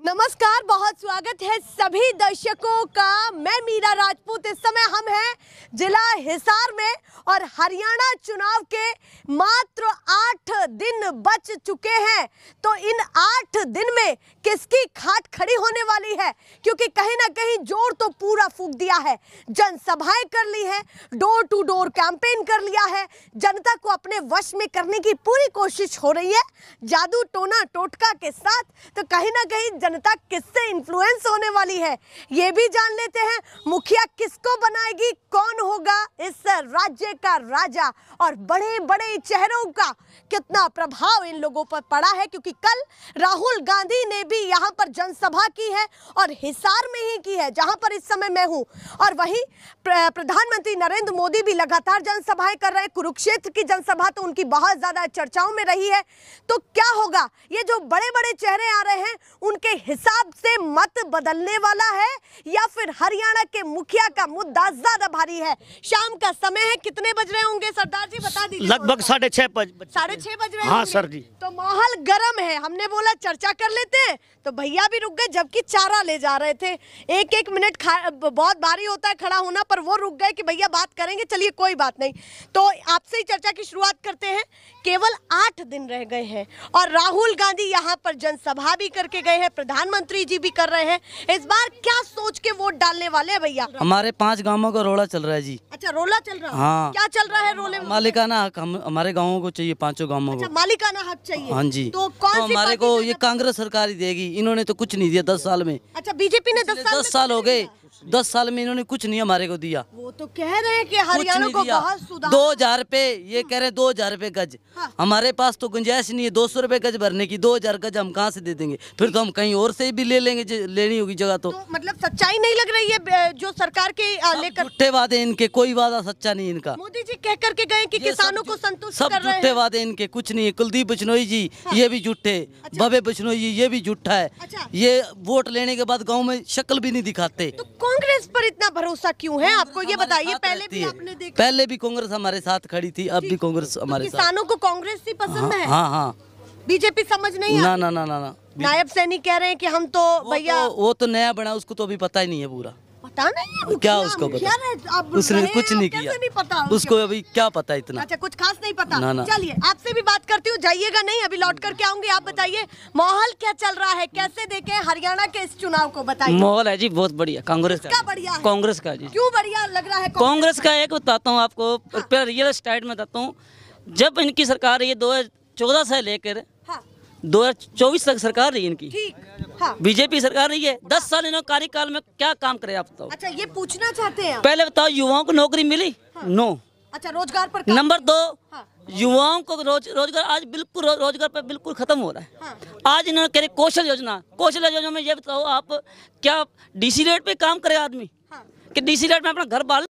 नमस्कार, बहुत स्वागत है सभी दर्शकों का। मैं मीरा राजपूत। इस समय हम हैं जिला हिसार में और हरियाणा चुनाव के मात्र 8 दिन बच चुके हैं। तो इन 8 दिन में किसकी खाट खड़ी होने वाली है, क्योंकि कहीं ना कहीं जोर तो पूरा फूंक दिया है। जनसभाएं कर ली है, डोर टू डोर कैंपेन कर लिया है, जनता को अपने वश में करने की पूरी कोशिश हो रही है जादू टोना टोटका के साथ। तो कहीं ना कहीं जनता किससे इन्फ्लुएंस होने वाली है ये भी जान लेते हैं। मुखिया किसको बनाएगी, कौन होगा इस राज्य का राजा, और बड़े बड़े चेहरों का कितना प्रभाव इन लोगों पर पड़ा है, क्योंकि कल राहुल गांधी ने भी यहाँ पर जनसभा की है और हिसार में ही की है जहाँ पर इस समय मैं हूँ। और वहीं प्रधानमंत्री नरेंद्र मोदी भी लगातार जनसभाएं कर रहे हैं। कुरुक्षेत्र की जनसभा तो उनकी बहुत ज्यादा चर्चाओं में रही है। तो क्या होगा, ये जो बड़े बड़े चेहरे आ रहे हैं उनके हिसाब से मत बदलने वाला है या फिर हरियाणा के मुखिया का मुद्दा ज्यादा भारी है? शाम का समय है, कितने बज रहे होंगे सरदार जी, बता दीजिए। लगभग 6:30 बज रहे हैं। हाँ सर जी। तो माहौल गर्म है। हमने बोला चर्चा कर लेते हैं, तो भैया भी रुक गए, जबकि चारा ले जा रहे थे। एक मिनट बहुत भारी होता है खड़ा होना, पर वो रुक गए कि भैया बात करेंगे। चलिए कोई बात नहीं, तो आपसे ही चर्चा की शुरुआत करते हैं। केवल 8 दिन रह गए हैं और राहुल गांधी यहाँ पर जनसभा भी करके गए हैं, प्रधानमंत्री जी भी कर रहे हैं। इस बार क्या सोच के वोट डालने वाले हैं भैया? हमारे 5 गांवों का रोला चल रहा है जी। अच्छा, रोला चल रहा है। हाँ। क्या चल रहा है रोले में? मालिकाना हक हमारे गाँवों को चाहिए, 5 गाँवों को। अच्छा, मालिकाना हक चाहिए। हाँ जी। तो कौन सी हमारे को ये कांग्रेस सरकार ही देगी। इन्होंने तो कुछ नहीं दिया 10 साल में। अच्छा, बीजेपी ने 10 साल हो गए। 10 साल में इन्होंने कुछ नहीं हमारे को दिया। वो तो कह रहे हैं कि हरियाणा को बहुत सुधार। 2000 रुपए ये कह रहे, 2000 रुपए गज। हाँ। हमारे पास तो गुंजाइश नहीं है 200 रुपए गज भरने की। 2000 गज हम कहाँ से दे देंगे? फिर तो हम कहीं और से भी ले लेंगे, लेनी होगी जगह। तो मतलब सच्चाई नहीं लग रही है जो सरकार के लेकर? झूठे वादे इनके, कोई वादा सच्चा नहीं इनका। मोदी जी कह करके गए कि किसानों को संतुष्ट सब कर रहे हैं। झूठे वादे इनके, कुछ नहीं है। कुलदीप बिश्नोई जी ये भी झूठे। अच्छा। भव्य बिश्नोई जी ये भी झूठा है। अच्छा। ये वोट लेने के बाद गांव में शक्ल भी नहीं दिखाते। तो कांग्रेस पर इतना भरोसा क्यों है आपको, ये बताइए। पहले भी आपने देखा, पहले भी कांग्रेस हमारे साथ खड़ी थी, अब भी कांग्रेस हमारे साथ। किसानों को कांग्रेस ही पसंद है। हाँ हाँ। बीजेपी समझ नहीं ना आती? ना ना ना ना। नायब सैनी कह रहे हैं कि हम तो भैया वो तो नया बना, उसको तो अभी पता ही नहीं है पूरा। पता नहीं है क्या उसको पता? उसने कुछ नहीं किया, नहीं पता उसको अभी क्या पता इतना। अच्छा, कुछ खास नहीं पता। ना, ना। चलिए आपसे भी बात करती हूँ, जाइएगा नहीं, अभी लौट करके आऊंगी। आप बताइए माहौल क्या चल रहा है, कैसे देखे हरियाणा के इस चुनाव को, बताइए। माहौल है जी बहुत बढ़िया। कांग्रेस का बढ़िया है? कांग्रेस का जी। क्यों बढ़िया लग रहा है कांग्रेस का एक बताता हूँ आपको, पहले रियल स्टेट में बताता हूँ। जब इनकी सरकार रही है 2014 से लेकर 2024 तक सरकार रही इनकी, ठीक। हाँ। बीजेपी सरकार रही है। 10 साल इन्होंने कार्यकाल में क्या काम करे आप बताओ? अच्छा, ये पूछना चाहते हैं आप? पहले बताओ युवाओं को नौकरी मिली? नो। अच्छा, रोजगार पर नंबर 2, हाँ। युवाओं को रोजगार आज बिल्कुल रोजगार पर बिल्कुल खत्म हो रहा है। हाँ। आज इन्होंने कह रहे कौशल योजना में ये बताओ आप, क्या डीसी रेट पे काम करे आदमी? हाँ। कि डीसी रेट में अपना घर बाल?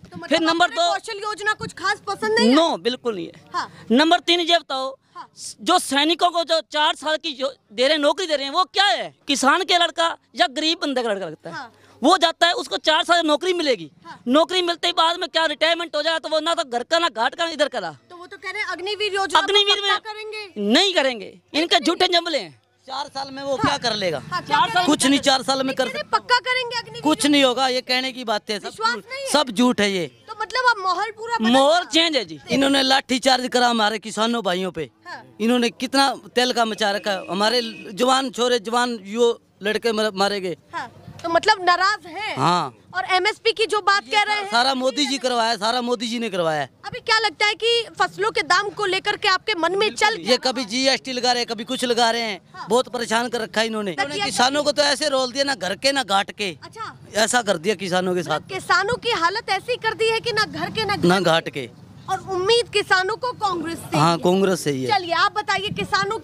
तो मतलब फिर नंबर 2, कौशल योजना कुछ खास पसंद नहीं है? नो बिल्कुल नहीं है। हाँ। नंबर 3 ये बताओ, हाँ। जो सैनिकों को जो 4 साल की जो दे रहे हैं, नौकरी दे रहे हैं, वो क्या है? किसान के लड़का या गरीब बंदे का लड़का लगता है। हाँ। वो जाता है, उसको 4 साल नौकरी मिलेगी। हाँ। नौकरी मिलते ही बाद में क्या रिटायरमेंट हो जाए तो वो ना तो घर का ना घाट का इधर करा। तो वो तो कह रहे हैं अग्निवीर योजना अग्निवीर में करेंगे? नहीं करेंगे, इनके झूठे जमले हैं। 4 साल में वो क्या कर लेगा? हाँ, क्या करेंगे? कुछ नहीं 4 साल में कर पक्का करेंगे अग्निवीर? कुछ नहीं होगा, ये कहने की बात है। विश्वास नहीं है? सब झूठ है ये। तो मतलब अब माहौल पूरा माहौल चेंज है जी। इन्होंने लाठी चार्ज करा हमारे किसानों भाइयों पे। हाँ। इन्होंने कितना तेल का मचा रखा है। हमारे जवान छोरे, जवान युवा लड़के मारे गए। हाँ। तो मतलब नाराज है। हाँ। और एमएसपी की जो बात कह रहे हैं, सारा मोदी जी करवाया, सारा मोदी जी ने करवाया। अभी क्या लगता है कि फसलों के दाम को लेकर के आपके मन में चल ये कभी जीएसटी लगा रहे हैं, कभी कुछ लगा रहे हैं। बहुत परेशान कर रखा है इन्होंने। किसानों को तो ऐसे रोल दिया, ना घर के ना घाट के। अच्छा, ऐसा कर दिया किसानों के साथ। किसानों की हालत ऐसी कर दी है कि ना घर के ना घाट के। और उम्मीद किसानों को कांग्रेस से। हाँ, कांग्रेस से ही है। चलिए आप बताइए किसानों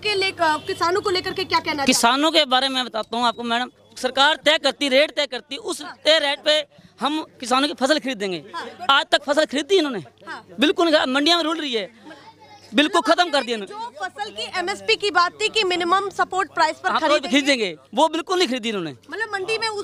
को लेकर के क्या कहना? किसानों के बारे में बताता हूँ आपको मैडम। सरकार तय करती, रेट तय करती, उस तय रेट पे हम किसानों की फसल खरीदेंगे। आज तक फसल खरीदी इन्होंने? बिल्कुल नहीं। मंडियां में रुल रही है, बिल्कुल खत्म कर दिया जो फसल की एमएसपी की बात थी कि मिनिमम सपोर्ट प्राइस पर खरीदेंगे, वो बिल्कुल नहीं खरीदी इन्होंने। मतलब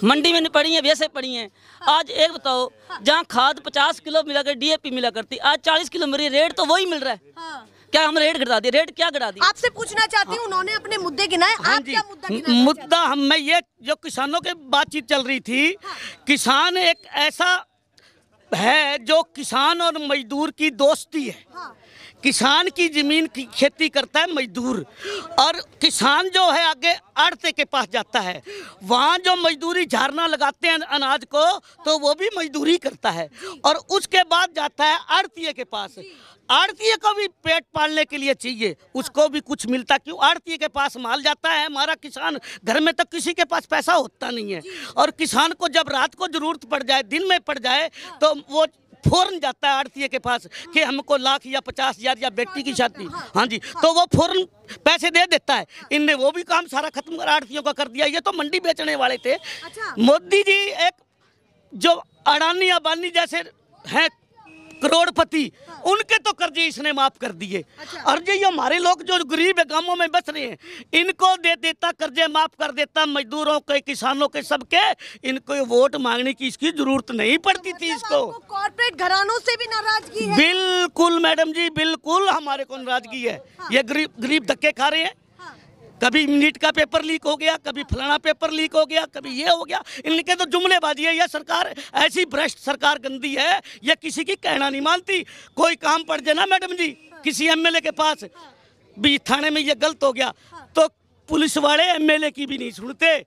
मंडी में नहीं पड़ी है, वैसे पड़ी है। आज एक बताओ, जहाँ खाद 50 किलो मिला कर DAP मिला करती, आज 40 किलो मिल रही है। रेट तो वही मिल रहा है। क्या हमने रेट घटा दी? रेट क्या घटा दी? आपसे पूछना चाहती हूँ, उन्होंने अपने मुद्दे गिनाए, आप क्या मुद्दा गिनाना मुद्दा मैं ये जो किसानों के बातचीत चल रही थी, किसान एक ऐसा है जो किसान और मजदूर की दोस्ती है। किसान की जमीन की खेती करता है मजदूर, और किसान जो है आगे आड़ते के पास जाता है, वहाँ जो मजदूरी झारना लगाते हैं अनाज को, तो वो भी मजदूरी करता है, और उसके बाद जाता है आड़तीये के पास। आड़तीये को भी पेट पालने के लिए चाहिए, उसको भी कुछ मिलता, क्यों? आड़तीये के पास माल जाता है, हमारा किसान घर में तो किसी के पास पैसा होता नहीं है, और किसान को जब रात को जरूरत पड़ जाए, दिन में पड़ जाए, तो वो फौरन जाता है आड़तीये के पास कि हमको लाख या 50,000 या बेटी की शादी, हाँ जी, तो वो फौरन पैसे दे देता है। इनने वो भी काम सारा खत्म कर आड़तियों का कर दिया। ये तो मंडी बेचने वाले थे। मोदी जी एक जो अडानी अंबानी जैसे हैं करोड़पति, उनके तो कर्जे इसने माफ कर दिए। और ये हमारे लोग जो गरीब है, गांवों में बस रहे हैं, इनको दे देता, कर्जे माफ कर देता, मजदूरों के, किसानों के, सबके। इनको वोट मांगने की इसकी जरूरत नहीं पड़ती थी इसको। कॉर्पोरेट घरानों से भी नाराजगी है? बिल्कुल मैडम जी, बिल्कुल हमारे को नाराजगी है। ये गरीब धक्के खा रहे हैं। कभी नीट का पेपर लीक हो गया, कभी फलाना पेपर लीक हो गया, कभी ये हो गया। इनके तो जुमलेबाजी है। यह सरकार ऐसी भ्रष्ट सरकार, गंदी है, यह किसी की कहना नहीं मानती। कोई काम पड़ जाए ना मैडम जी किसी एमएलए के पास भी, थाने में ये गलत हो गया, तो पुलिस वाले एमएलए की भी नहीं सुनते।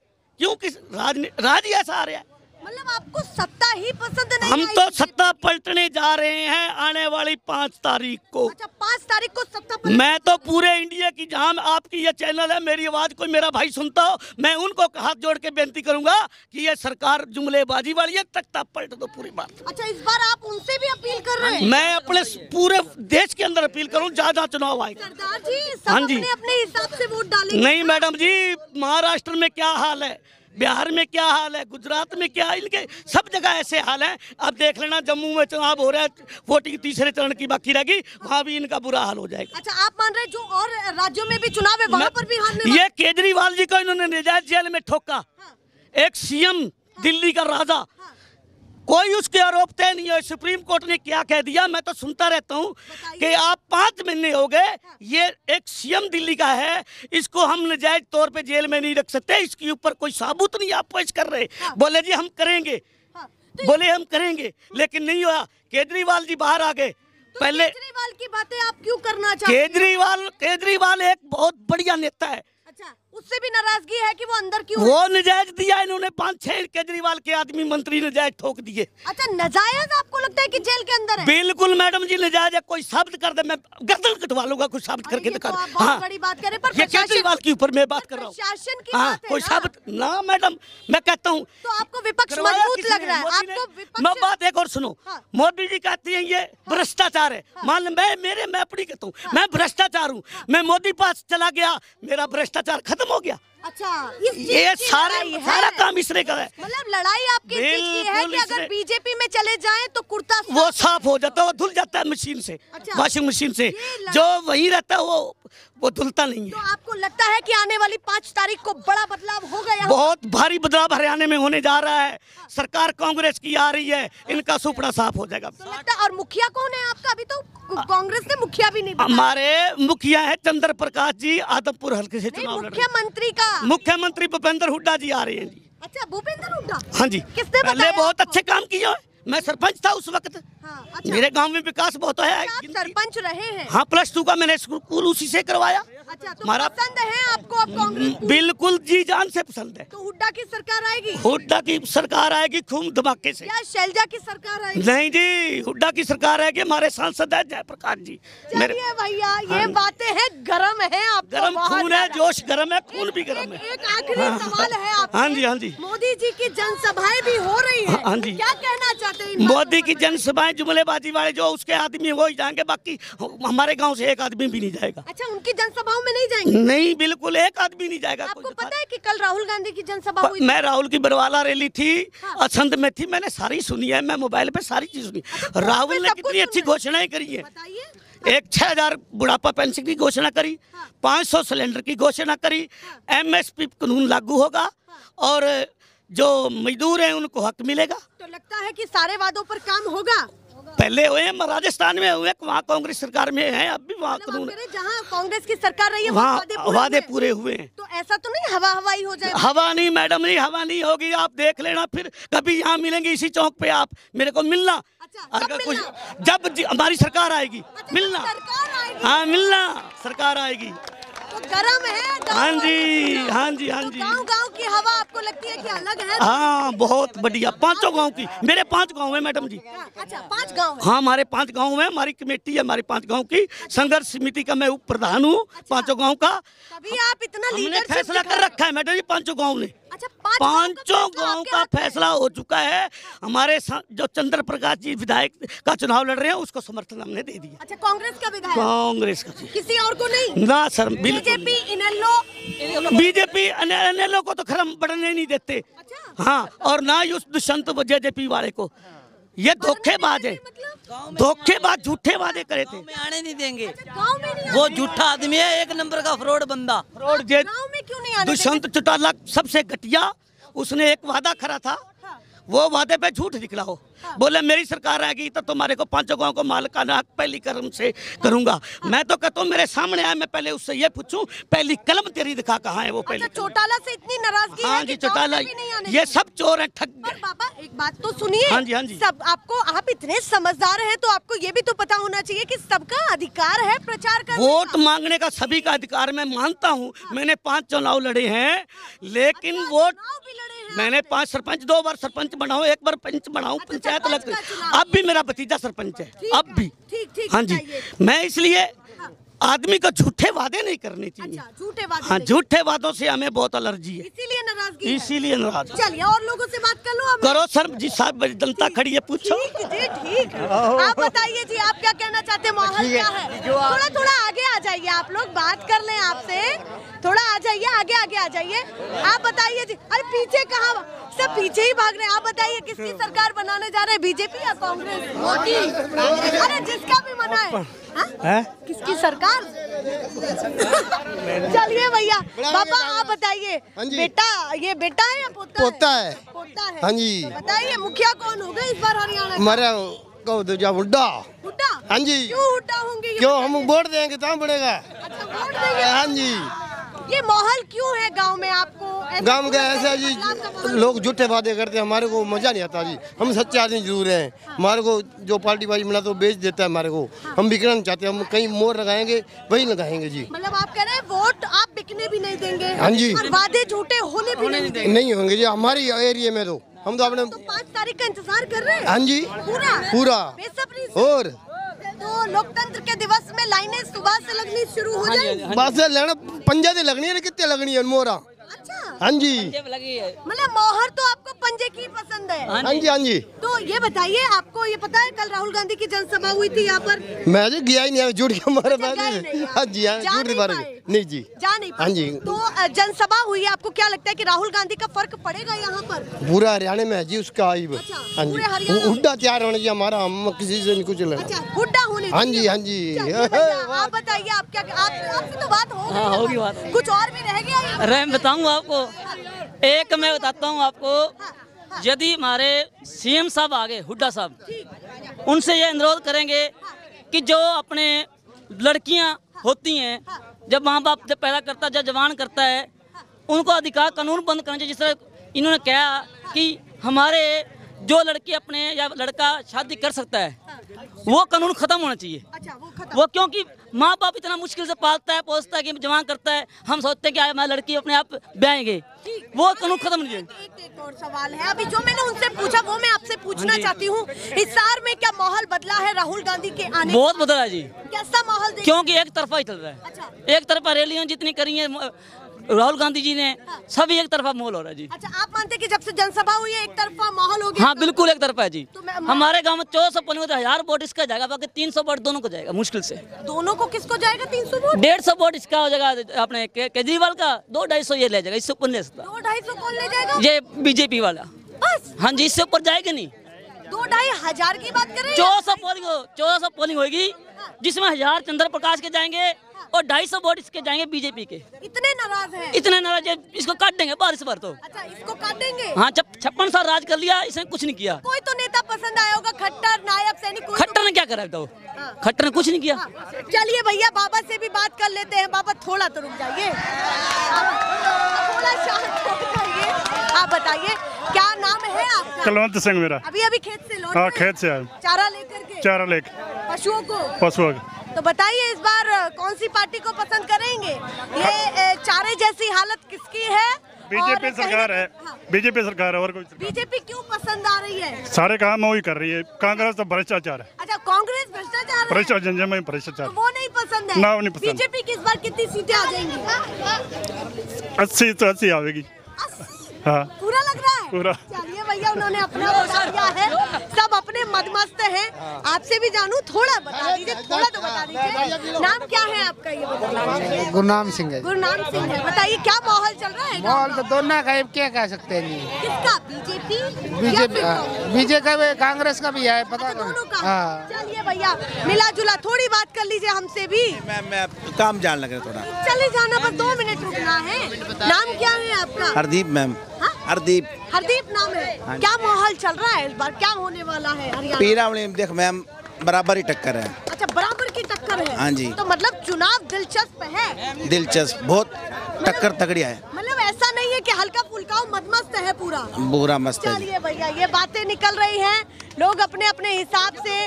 क्यों? राज ही ऐसा आ रहा है। मतलब आपको सत्ता ही पसंद नहीं? हम तो सत्ता पलटने जा रहे हैं आने वाली 5 तारीख को। अच्छा, 5 तारीख को सत्ता पलट? मैं तो पूरे इंडिया की, जहां आपकी ये चैनल है, मेरी आवाज कोई मेरा भाई सुनता हो, मैं उनको हाथ जोड़ के बेनती करूंगा कि ये सरकार जुमलेबाजी वाली है, तख्ता पलट दो पूरी बात। अच्छा, इस बार आप उनसे भी अपील कर रहे हैं? मैं अपने पूरे देश के अंदर अपील करूं, ज्यादा चुनाव आएगा। सरदार जी, सब अपने अपने हिसाब से वोट डालेंगे? नहीं मैडम जी, महाराष्ट्र में क्या हाल है, बिहार में क्या हाल है, गुजरात में क्या, इनके सब जगह ऐसे हाल है। अब देख लेना, जम्मू में चुनाव हो रहा है, वोटिंग तीसरे चरण की बाकी रहेगी, वहाँ भी इनका बुरा हाल हो जाएगा। अच्छा, आप मान रहे जो और राज्यों में भी चुनाव है, वहाँ पर भी हारने? ये केजरीवाल जी को इन्होंने नजायज जेल में ठोका। एक सीएम दिल्ली का राजा, कोई उसके आरोप तय नहीं है। सुप्रीम कोर्ट ने क्या कह दिया, मैं तो सुनता रहता हूँ कि आप 5 महीने हो गए, ये एक सीएम दिल्ली का है, इसको हम नजायज तौर पे जेल में नहीं रख सकते, इसके ऊपर कोई साबुत नहीं आप पेश कर रहे। बोले जी हम करेंगे, बोले हम करेंगे, लेकिन नहीं हुआ। केजरीवाल जी बाहर आ गए। पहले केजरीवाल की बातें आप क्यों करना चाहते हैं? केजरीवाल एक बहुत बढ़िया नेता है। अच्छा, उससे भी नाराजगी है कि वो अंदर क्यों? वो नजायज दिया इन्होंने, 5-6 केजरीवाल के आदमी मंत्री नजायज ठोक दिए। अच्छा, नजायज आपको लगता है कि जेल के अंदर है? बिल्कुल मैडम जी, नजायज है। कोई शब्द कर दे, मैं गर्दन कटवा लूंगा, कुछ शब्द करके दिखा। तो बहुत बड़ी बात कह रहे हैं, पर ये केजरीवाल के ऊपर मैं बात कर रहा हूँ। प्रशासन की बात है कोई ना? शब्द ना मैडम, मैं कहता हूँ। तो आपको विपक्ष मजबूत लग रहा है? आपको विपक्ष? मैं बात एक और सुनो। मोदी जी कहती हैं ये भ्रष्टाचार है। मान मैं अपनी कहता हूँ, मैं भ्रष्टाचार हूँ, मैं मोदी पास चला गया, मेरा भ्रष्टाचार खत्म हो गया। अच्छा, ये सारा काम इसने करा है। मतलब लड़ाई आपकी इस चीज की है कि अगर बीजेपी में चले जाएं तो कुर्ता वो साफ हो जाता है, वो धुल जाता है मशीन से। अच्छा, वॉशिंग मशीन से जो वही रहता है वो धुलता नहीं है। तो आपको लगता है कि आने वाली 5 तारीख को बड़ा बदलाव होगा? बहुत भारी बदलाव हरियाणा में होने जा रहा है। सरकार कांग्रेस की आ रही है, इनका सुपड़ा साफ हो जाएगा। तो लगता है, और मुखिया कौन है आपका? अभी तो कांग्रेस ने मुखिया भी नहीं बताया। हमारे मुखिया है चंद्र प्रकाश जी, आदमपुर हल्के से चुनाव लड़ रहे हैं। मुख्यमंत्री का? मुख्यमंत्री भूपेंद्र हुड्डा जी आ रहे हैं जी। अच्छा, भूपेंद्र हुड्डा? हाँ जी, किसने पहले बताया? बहुत अच्छे काम किए हैं। मैं सरपंच था उस वक्त। अच्छा, मेरे गांव में विकास बहुत है। आप सरपंच रहे हैं? हाँ, +2 का मैंने स्कूल उसी से करवाया। अच्छा, तो हमारा पसंद है आपको अब कांग्रेस? बिल्कुल जी, जान से पसंद है। तो हुड्डा की सरकार आएगी? हुड्डा की सरकार आएगी खूब धमाके से। या शैलजा की सरकार आएगी? नहीं जी, हुड्डा की सरकार आएगी। हमारे सांसद है जयप्रकाश जी। चलिए भैया, ये बातें हैं, गरम है आपको? गरम खून है, जोश गरम है, खून भी गरम है। एक आखिरी सवाल है आपसे। हाँ जी, हाँ जी। मोदी जी की जनसभाएं भी हो रही है, हाँ जी। क्या कहना चाहते हैं? मोदी की जनसभाएं जुमलेबाजी वाले जो उसके आदमी वो ही जाएंगे, बाकी हमारे गांव से एक आदमी भी नहीं जाएगा। अच्छा, उनकी जनसभाओं में नहीं जाएंगे? नहीं, बिल्कुल एक आदमी नहीं जाएगा। आपको पता है कि कल राहुल गांधी की जनसभा हुई? मैं राहुल की बरवाला रैली थी, असंध में थी, मैंने सारी सुनी है। मैं मोबाइल पे सारी चीज सुनी। राहुल ने कितनी अच्छी घोषणाएं करी है। एक 6,000 बुढ़ापा पेंशन की घोषणा करी, 500 सिलेंडर की घोषणा करी, MSP कानून लागू होगा, और जो मजदूर हैं उनको हक मिलेगा। तो लगता है कि सारे वादों पर काम होगा? पहले हुए हैं, राजस्थान में हुए, वहाँ कांग्रेस सरकार में है, अब भी वहाँ कानून, जहाँ कांग्रेस की सरकार रही है वहाँ वादे पूरे हुए हैं। तो ऐसा तो नहीं हवा हवाई हो जाए? हवा नहीं मैडम जी, हवा नहीं होगी, आप देख लेना। फिर कभी यहाँ मिलेंगे इसी चौक पे, आप मेरे को मिलना। अगर कुछ जब हमारी सरकार आएगी मिलना। हाँ मिलना, सरकार आएगी तो गरम है। हाँ जी, हाँ जी, हाँ जी। गांव की हवा आपको लगती है कि अलग है? हाँ बहुत बढ़िया, 5 गांव की, मेरे 5 गांव है मैडम जी। अच्छा 5 गांव है? हाँ हमारे 5 गांव में, हमारी कमेटी है हमारी 5 गांव की, संघर्ष समिति का मैं उप प्रधान हूँ 5 गांव का। तभी आप इतना हमने लीडरशिप फैसला कर रखा है मैडम जी, 5 गांव ने। अच्छा 5 गांव का फैसला हो चुका है। हमारे जो चंद्र प्रकाश जी विधायक का चुनाव लड़ रहे हैं, उसको समर्थन हमने दे दिया। अच्छा कांग्रेस का विधायक? कांग्रेस का जी, किसी और को नहीं? ना सर, बीजेपी बीजेपी अनेलो को तो खरम बढ़ने नहीं देते। अच्छा? हाँ, और ना ही उस दुष्यंत जेजेपी वाले को। ये धोखेबाज है, धोखेबाज, झूठे वादे करे थे। में आने नहीं देंगे। गांव में नहीं? वो झूठा आदमी है, 1 नंबर का फ्रॉड बंदा। फ्रॉड गांव में क्यों नहीं आने दुष्यंत चौटाला सबसे घटिया, उसने एक वादा करा था, वो वादे पे झूठ निकला हो। बोले मेरी सरकार आएगी तो तुम्हारे को 5 गांव को मालिकाना हक पहली कलम से करूंगा। मैं तो कहता हूँ मेरे सामने आए, मैं पहले उससे ये पूछूं पहली कलम तेरी दिखा कहाँ है वो पहली। अच्छा चौटाला से इतनी नाराजगी? हाँ जी, चौटाला ये सब चोर हैं, ठग पर बाबा एक बात तो सुनिए। हाँ जी, हाँ जी। सब आपको, आप इतने समझदार हैं तो आपको ये भी तो पता होना चाहिए कि सबका अधिकार है प्रचार करने का। वोट मांगने का सभी का अधिकार मैं मानता हूँ। मैंने 5 चुनाव लड़े हैं, लेकिन वोट मैंने 5 सरपंच, 2 बार सरपंच बनाऊं, 1 बार पंच बनाऊं, पंचायत लग। अब भी मेरा भतीजा सरपंच है, अब भी। ठीक। हाँ जी, मैं इसलिए आदमी को झूठे वादे नहीं करने चाहिए। झूठे वादे? हाँ, झूठे वादों से हमें बहुत एलर्जी है, इसीलिए नाराजगी? इसीलिए नाराज। चलिए और लोगों से बात कर लो। करो सर जी, साहब जनता खड़ी है, पूछो। ठीक। आप बताइए जी, आप क्या कहना चाहते हैं? माहौल क्या है? थोड़ा आगे आ जाइए, आप लोग बात कर लें आपसे। थोड़ा आ जाइए, आगे आ जाइए। आप बताइए जी। अरे पीछे कहाँ, सब पीछे ही भाग रहे हैं। आप बताइए किसकी सरकार बनाने जा रहे हैं, बीजेपी या कांग्रेस? मोदी। अरे जिसका भी मना है, किसकी सरकार? चलिए भैया, पापा आप बताइए, बेटा ये बेटा है या पोता? पोता है। पोता है? हाँ जी। बताइए मुखिया कौन होगा इस बार हरियाणा? हमारा हुड्डा। हुड्डा? हाँ जी। क्यों हुड्डा होंगे? क्यों, हम वोट देंगे तो बढ़ेगा। अच्छा वोट देंगे? हाँ जी। ये माहौल क्यों है गांव में आपको? गांव का ऐसा जी, लोग झूठे वादे करते हैं, हमारे को मजा नहीं आता जी। हम सच्चे आदमी जरूर हैं, हमारे को जो पार्टी वाली मिला तो बेच देता है हमारे को। हम बिकना नहीं चाहते, हम कहीं मोर लगाएंगे वही लगाएंगे जी। मतलब आप कह रहे हैं वोट आप बिकने भी नहीं देंगे? हाँ जी। और वादे झूठे होने भी नहीं देंगे? नहीं होंगे जी हमारी एरिया में तो। हम तो अपने 5 तारीख का इंतजार कर रहे हैं? हाँ जी, पूरा बेसब्री से। और तो लोकतंत्र के दिवस में लाइनें सुबह से लगनी शुरू हो जाएंगी? बस लेना पंजा से लगनी है, कितने लगनी है मोरा? अच्छा हाँ जी। मतलब मोहर तो आपको पंजे की पसंद है? हाँ जी, हाँ जी। तो ये बताइए, आपको ये पता है कल राहुल गांधी की जनसभा हुई थी यहाँ पर? मैं जी गया ही नहीं, जुड़ के मारे बात। नहीं, हाँ जी, हाँ जा जुड़ नहीं बारे पाए? नहीं जी, जा नहीं पाए? हाँ जी। तो जनसभा हुई है, आपको क्या लगता है कि राहुल गांधी का फर्क पड़ेगा यहाँ पर? पूरा हरियाणा में है जी उसका आई। अच्छा, हाँ पूरे जी, हरियाणा में? हुड्डा तैयार होने जी हमारा, हम किसी से नहीं कुछ लेना। अच्छा हुड्डा होने हाँ चाहिए। जी, हाँ जी। चलिए भैया, आप बताइए, आप क्या, आपसे तो बात हो गई? हाँ, होगी बात। कुछ और भी रह गया? अरे मैं बताऊँ आपको, एक मैं बताता हूँ आपको, यदि हमारे सीएम साहब आगे, हुड्डा साहब, उनसे ये अनुरोध करेंगे कि जो अपने लड़कियां होती हैं, जब माँ बाप जब पैदा करता है, जब जवान करता है, उनको अधिकार कानून बंद करना चाहिए। जिस तरह इन्होंने कहा कि हमारे जो लड़की अपने या लड़का शादी कर सकता है, वो कानून खत्म होना चाहिए। अच्छा वो क्योंकि माँ बाप इतना मुश्किल से पालता है, पोसता है, कि जवान करता है, हम सोचते हैं कि हमारी लड़की अपने आप ब्याएंगे, वो कानून खत्म नहीं है। एक और सवाल है, अभी जो मैंने उनसे पूछा वो मैं आपसे पूछना चाहती हूँ। हिसार में क्या माहौल बदला है राहुल गांधी के आने? बहुत बदला है जी। कैसा माहौल? क्योंकि एक तरफा ही चल रहा है। अच्छा। एक तरफा रैलियां जितनी करी है राहुल गांधी जी ने, सभी एक तरफा माहौल हो रहा है जी। अच्छा, आप मानते हैं कि जब से जनसभा हुई है एक तरफा माहौल हो गया? हाँ बिल्कुल एक तरफा है जी। तो हमारे गांव में 1400 पोलिंग होता है, 1000 वोट इसका जाएगा, बाकी 300 वोट दोनों को जाएगा मुश्किल से। दोनों को किसको जाएगा 300 वोट? 150 वोट इसका हो जाएगा, अपने केजरीवाल का 200-250 ये ले जाएगा, इससे ऊपर नहीं ले सकता। 200-250 कौन ले जाएगा? ये बीजेपी वाला बस? हाँ जी, इससे ऊपर जाएगा नहीं। 2-2.5 हजार की बात कर रहे हैं? 1400 पोलिंग होगी, जिसमें 1000 चंद्र प्रकाश के जाएंगे, और 250 वोट इसके जाएंगे बीजेपी के। इतने नाराज हैं? इतने नाराज है, इसको काट देंगे बारिश भर तो। अच्छा, इसको काटेंगे? हाँ, 56 साल राज कर लिया, इसने कुछ नहीं किया। कोई तो नेता पसंद आया होगा, खट्टर, नायब सैनी, कोई खट्टर ने क्या करा बताओ? खट्टर ने कुछ नहीं किया। चलिए भैया, बाबा से भी बात कर लेते हैं। बाबा थोड़ा तो रुक जाइए, थोड़ा शांत हो जाइए। आप बताइए, क्या नाम है आपका? कुलवंत सिंह मेरा। अभी खेत से लौटे? हाँ, खेत से आए। चारा लेकर के? चारा लेके पशुओं को। तो बताइए, इस बार कौन सी पार्टी को पसंद करेंगे? ये चारे जैसी हालत किसकी है? बीजेपी सरकार है। हाँ। बीजेपी सरकार है, और कोई सरकार। बीजेपी क्यों पसंद आ रही है? सारे काम वही कर रही है। कांग्रेस तो भ्रष्टाचार है। अच्छा, कांग्रेस भ्रष्टाचार है? भ्रष्टाचार में भ्रष्टाचार, तो वो नहीं पसंद है? ना, वो नहीं पसंद। बीजेपी की इस बार कितनी सीटें आ जाएंगी? 80 तो 80 आवेगी। हाँ, पूरा लग रहा है? पूरा। चलिए भैया, उन्होंने अपना बता दिया है, सब अपने मदमस्त हैं। आपसे भी जानूं, थोड़ा बता दीजिए, थोड़ा तो बता दीजिए। नाम क्या है आपका? ये बताइए। गुरनाम सिंह है। गुरनाम सिंह है। बताइए, क्या माहौल चल रहा है? माहौल तो दोनों का है, क्या कह सकते हैं जी। किसका? बीजेपी? बीजेपी का भी, कांग्रेस का भी है, पता नहीं। दोनों का? हाँ। चलिए भैया, मिला जुला थोड़ी बात कर लीजिए हमसे भी। मैं काम जान लगे थोड़ा। चले जाना, पर 2 मिनट रुकना है। नाम क्या है आपका? हरदीप मैम। हरदीप। हरदीप नाम है। क्या माहौल चल रहा है इस बार? क्या होने वाला है हरियाणा? पीरावली देख मैम, बराबर ही टक्कर है। अच्छा, बराबर की टक्कर है? हाँ जी। तो मतलब चुनाव दिलचस्प है? दिलचस्प, बहुत टक्कर तगड़ी है। मतलब ऐसा नहीं है कि हल्का फुल्का, मदमस्त है पूरा? पूरा मस्त है। चलिए भैया, ये बातें निकल रही हैं, लोग अपने अपने हिसाब से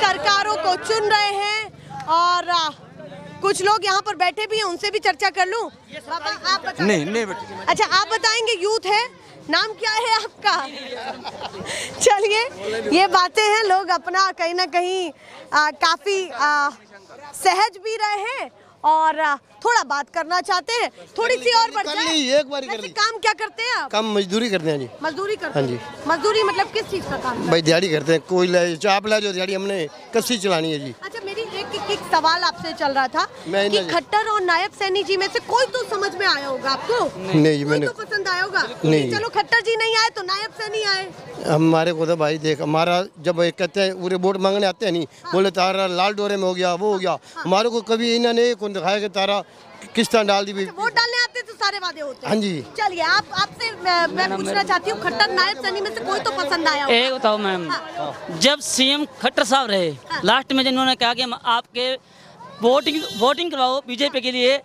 सरकारों को चुन रहे हैं। और कुछ लोग यहाँ पर बैठे भी हैं, उनसे भी चर्चा कर लूं। बाबा, आप बताइए। नहीं। अच्छा, आप बताएंगे, यूथ है, नाम क्या है आपका? चलिए, ये बातें हैं, लोग अपना कहीं ना कहीं काफी सहज भी रहे हैं और थोड़ा बात करना चाहते हैं। थोड़ी सी और बढ़ जाए। एक बार कर ली। काम क्या करते हैं आप? काम मजदूरी करते हैं जी। मजदूरी करते हैं? हाँ जी। मजदूरी मतलब किस चीज का काम? भाई दिहाड़ी करते हैं, कोई चाप ला जो दिहाड़ी हमने कस्सी चलानी है जी। अच्छा, मेरी एक सवाल आपसे चल रहा था कि खट्टर और नायब सैनी जी में से कोई तो समझ में आया होगा आपको? नहीं, कोई तो पसंद आया होगा? नहीं। चलो, खट्टर जी नहीं आए तो नायब सैनी आए। हमारे को तो भाई देख, हमारा जब कहते हैं पूरे वोट मांगने आते हैं नहीं, बोले तारा लाल डोरे में हो गया, वो हो गया। हमारे को कभी इन्होंने कौन दिखाया कि तारा किस तरह डाल दी। वोट डालने आते तो सारे वादे होते हैं। हाँ जी। चलिए, आपसे मैं पूछना चाहती हूँ, खट्टर नायब सैनी में से कोई तो पसंद आया होगा? एक बताओ मैम, जब सीएम खट्टर साहब रहे, लास्ट में जिन्होंने कहा कि हम आपके वोटिंग करवाओ बीजेपी के लिए,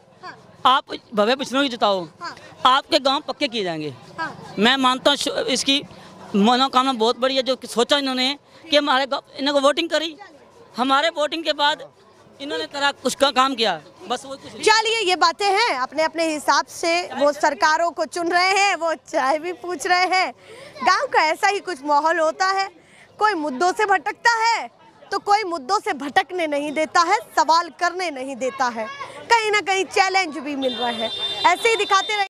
आप भव्य पिछड़ों की जिताओ, आपके गांव पक्के किए जाएंगे। मैं मानता हूँ इसकी मनोकामना बहुत बड़ी है, जो सोचा इन्होंने कि हमारे इन्होंने वोटिंग करी, हमारे वोटिंग के बाद इन्होंने करा कुछ का काम किया, बस वो कुछ। चलिए, ये बातें हैं, अपने अपने हिसाब से वो सरकारों को चुन रहे हैं, वो चाय भी पूछ रहे हैं। गांव का ऐसा ही कुछ माहौल होता है, कोई मुद्दों से भटकता है तो कोई मुद्दों से भटकने नहीं देता है, सवाल करने नहीं देता है, कहीं ना कहीं चैलेंज भी मिल रहा है। ऐसे ही दिखाते रहे।